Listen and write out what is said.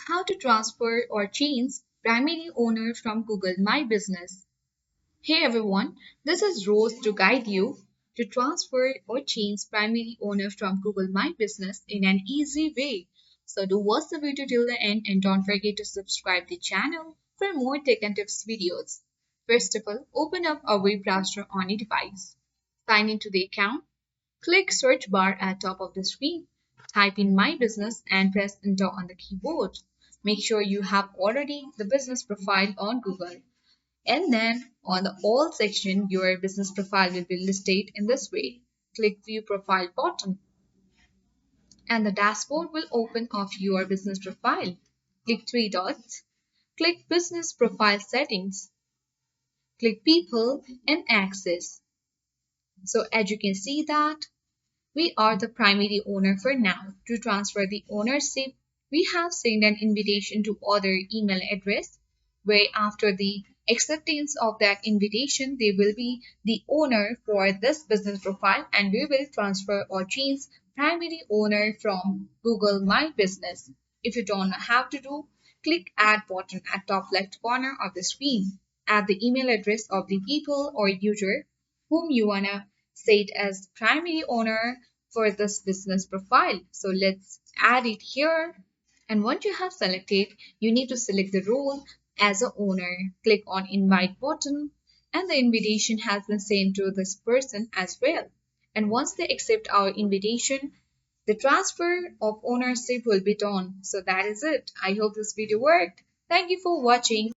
How to transfer or change primary owner from Google My Business. Hey everyone, this is Rose to guide you to transfer or change primary owner from Google My Business in an easy way. So do watch the video till the end and don't forget to subscribe the channel for more tech and tips videos. First of all, open up a web browser on your device. Sign into the account. Click search bar at top of the screen. Type in My Business and press enter on the keyboard. Make sure you have already the business profile on Google. And then on the All section, your business profile will be listed in this way. Click View Profile button and the dashboard will open of your business profile. Click three dots. Click Business Profile Settings. Click People and Access. So as you can see that we are the primary owner for now. To transfer the ownership, we have sent an invitation to other email address where after the acceptance of that invitation, they will be the owner for this business profile and we will transfer or change primary owner from Google My Business. If you don't know how to do, click add button at top left corner of the screen. Add the email address of the people or user whom you wanna set as primary owner for this business profile. So let's add it here. And once you have selected, you need to select the role as a owner. Click on invite button and the invitation has been sent to this person as well. And once they accept our invitation, the transfer of ownership will be done. So that is it. I hope this video worked. Thank you for watching.